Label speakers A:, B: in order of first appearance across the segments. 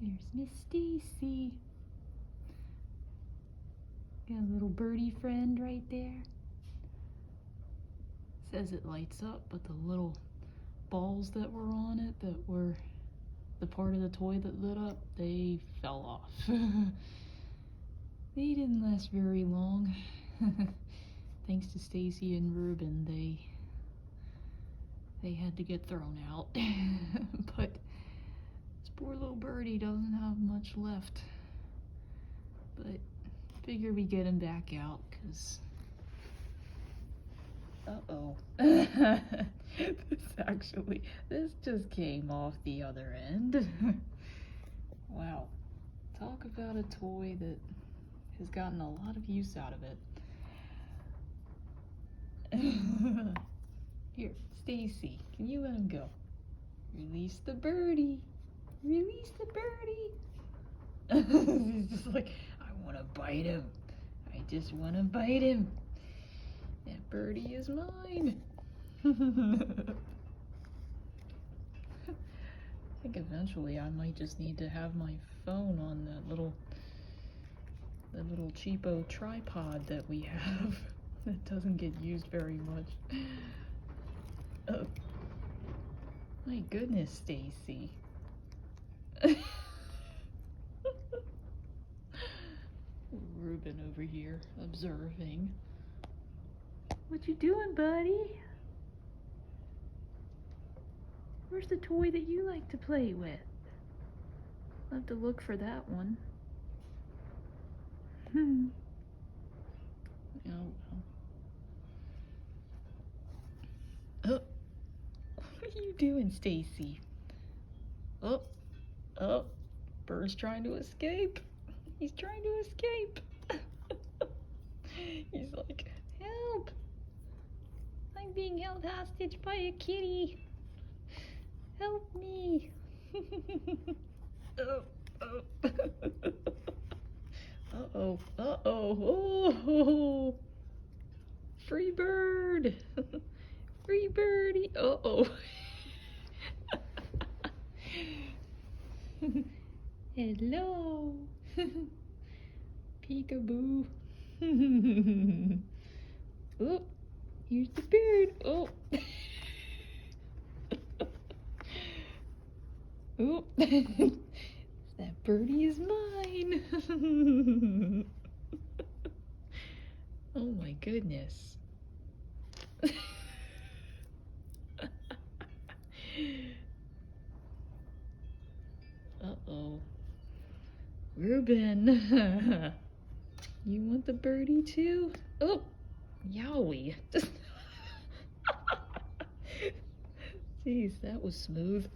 A: There's Miss Stacy. Got a little birdie friend right there. Says it lights up, but the little balls that were on it that were the part of the toy that lit up, they fell off. They didn't last very long. Thanks to Stacy and Ruben, they had to get thrown out. But this poor little birdie doesn't have much left. But figure we get him back out, cause uh-oh. This just came off the other end. Wow. Talk about a toy that has gotten a lot of use out of it. Here, Stacy, can you let him go? Release the birdie. Release the birdie. He's just like, I want to bite him. I just want to bite him. That birdie is mine. I think eventually I might just need to have my phone on that little cheapo tripod that we have that doesn't get used very much. Oh, my goodness, Stacy. Ruben over here observing. What you doing, buddy? Where's the toy that you like to play with? I'll have to look for that one. Oh, well. Oh, what are you doing, Stacy? Oh, Bird's trying to escape. He's trying to escape. He's like, help! I'm being held hostage by a kitty. Help me. Oh. Uh-oh. Oh. Free bird. Free birdie. Uh-oh. Hello. Peekaboo. Oh, here's the bird. Oh. Oh. That birdie is mine. Oh my goodness. Uh-oh. Ruben. You want the birdie too? Oh, yowie. Jeez, that was smooth.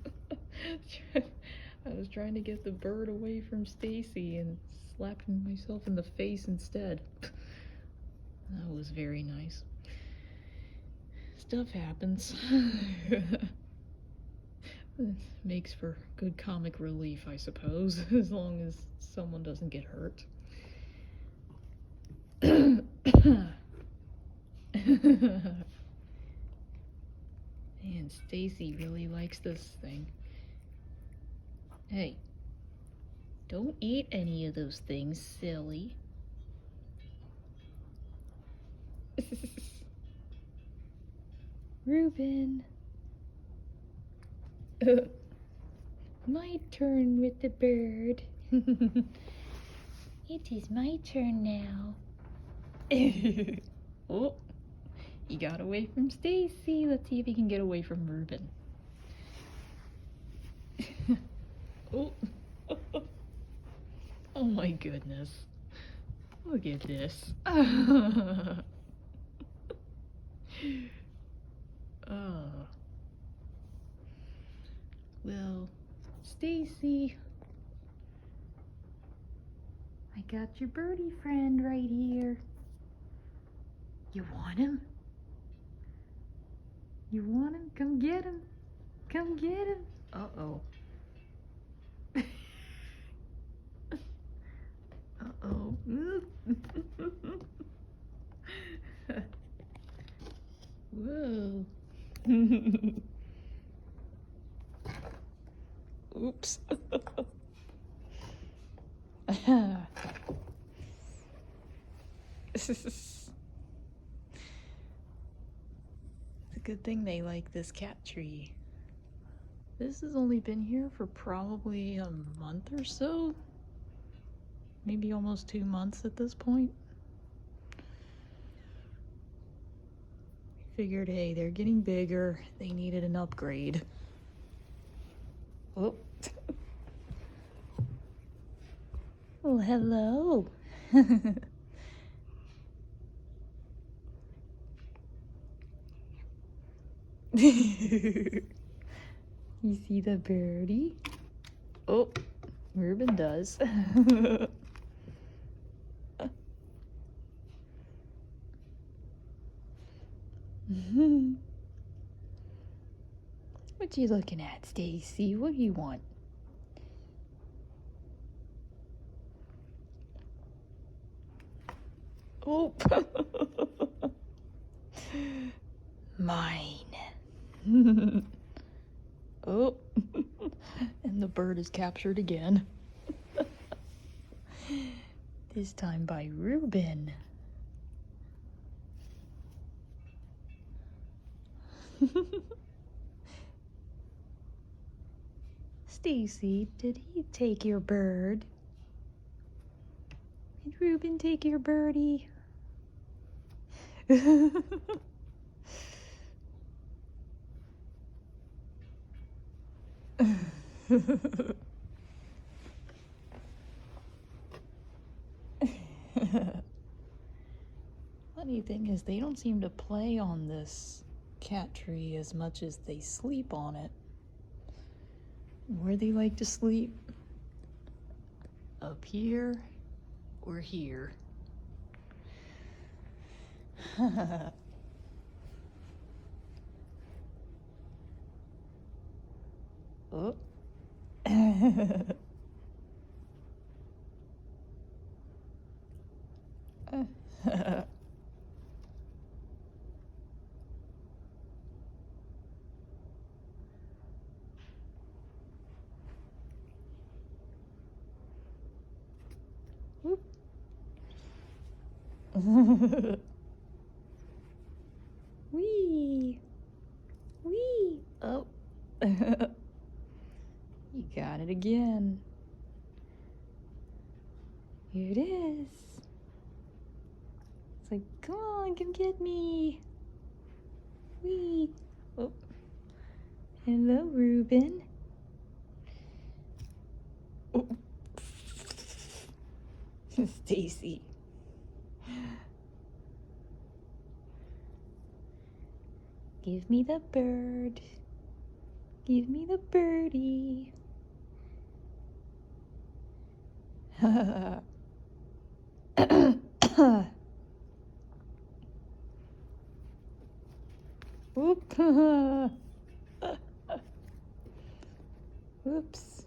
A: I was trying to get the bird away from Stacy and slapping myself in the face instead. That was very nice. Stuff happens. It makes for good comic relief, I suppose, as long as someone doesn't get hurt. And Stacy really likes this thing. Hey, don't eat any of those things, silly. Ruben. My turn with the bird. It is my turn now. Oh, he got away from Stacy. Let's see if he can get away from Ruben. Oh. Oh my goodness. Look at this. Well, Stacy, I got your birdie friend right here. You want him? You want him? Come get him. Come get him. Uh-oh. Uh-oh. Whoa. Oops. It's a good thing they like this cat tree. This has only been here for probably a month or so. Maybe almost 2 months at this point. Figured, hey, they're getting bigger. They needed an upgrade. Oh. Well, hello. You see the birdie? Oh, Ruben does. What you looking at, Stacy? What do you want? Oh. Mine. Oh. And the bird is captured again. This time by Ruben. Stacy, did he take your bird? Did Ruben take your birdie? Funny thing is, they don't seem to play on this cat tree as much as they sleep on it. Where they like to sleep? Up here or here? Oh. Wee! Wee! Oh. You got it again. Here it is. It's like, come on, come get me. Wee! Oh. Hello, Ruben. Oh. Stacy. Give me the bird. Give me the birdie. Whoop. Whoops.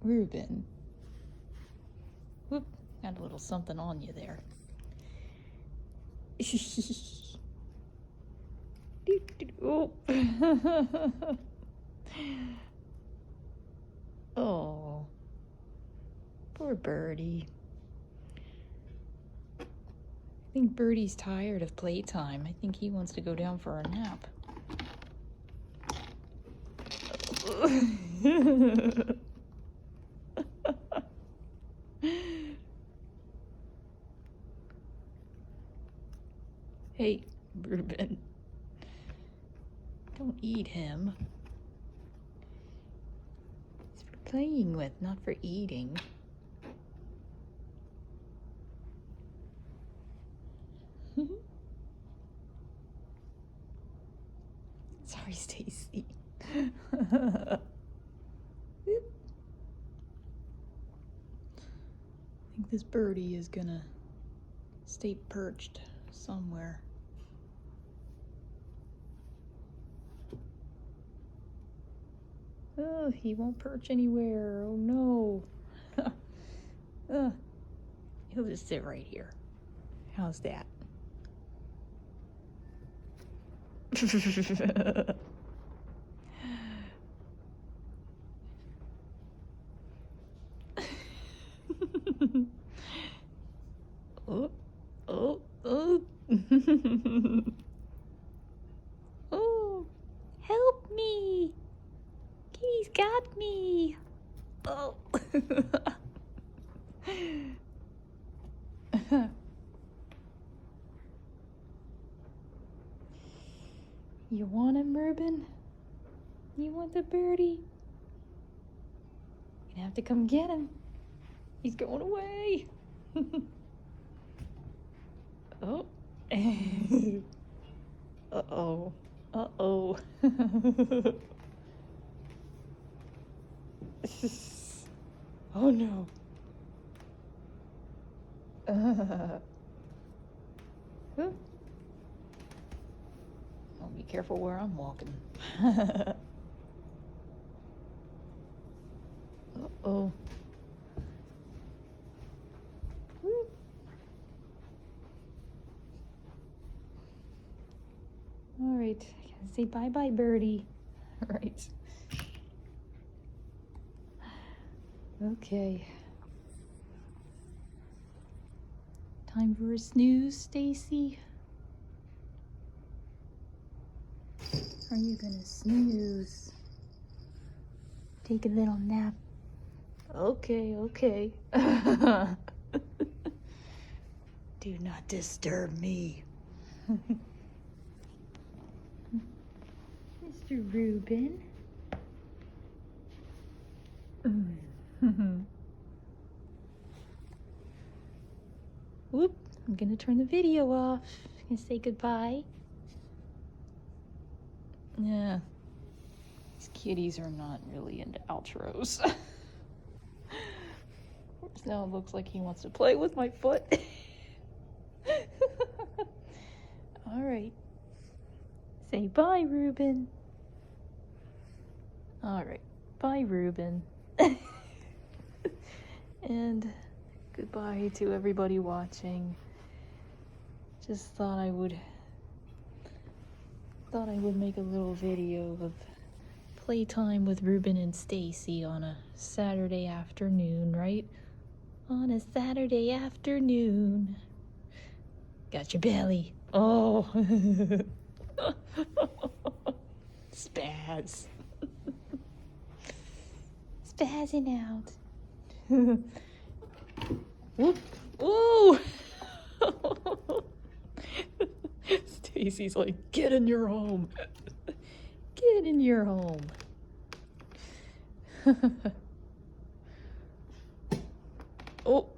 A: Ruben. Whoop. Got a little something on you there. Oh. Oh. Poor Birdie. I think Birdie's tired of playtime. I think he wants to go down for a nap. Hey, Ruben. Don't eat him. It's for playing with, not for eating. Sorry, Stacy. I think this birdie is gonna stay perched somewhere. Oh, he won't perch anywhere. Oh no. He'll just sit right here. How's that? Oh, oh, oh. Oh, help me. Kitty's got me. Oh. You want him, Reuben? You want the birdie? You're gonna have to come get him. He's going away. Oh. Uh-oh. Uh-oh. Oh no. Oh, be careful where I'm walking. Uh-oh. All right, I gotta say bye-bye, birdie. All right. Okay. Time for a snooze, Stacy. Are you gonna snooze? Take a little nap. Okay, okay. Do not disturb me. Mr. Reuben. Whoop, I'm gonna turn the video off. I'm gonna say goodbye. Yeah, these kitties are not really into outros. Now it looks like he wants to play with my foot. All right. Say bye, Reuben. All right. Bye, Reuben. And goodbye to everybody watching. Just thought I would make a little video of playtime with Reuben and Stacy on a Saturday afternoon, right? On a Saturday afternoon. Got your belly. Oh. Spaz. Spazzing out. Whoop. Ooh. Stacy's like, get in your home. Get in your home. Oh.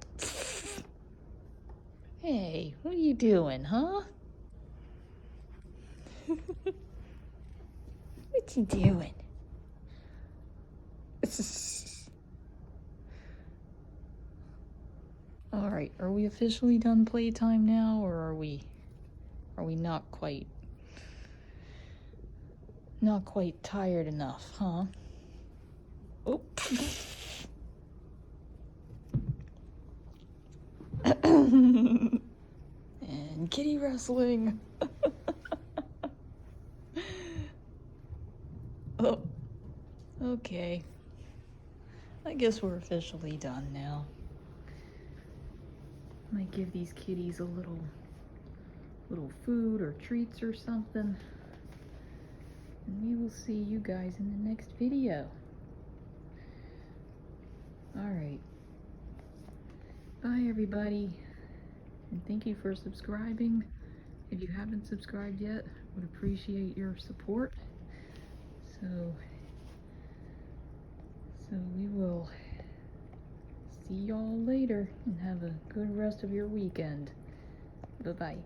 A: Hey, what are you doing, huh? What you doing? All right, are we officially done playtime now, or are we not quite tired enough, huh? Oh. And kitty wrestling. Oh, okay. I guess we're officially done now. Might give these kitties a little food or treats or something. And we will see you guys in the next video. Alright. Bye, everybody. And thank you for subscribing. If you haven't subscribed yet, I would appreciate your support. So we will see y'all later, and have a good rest of your weekend. Bye-bye.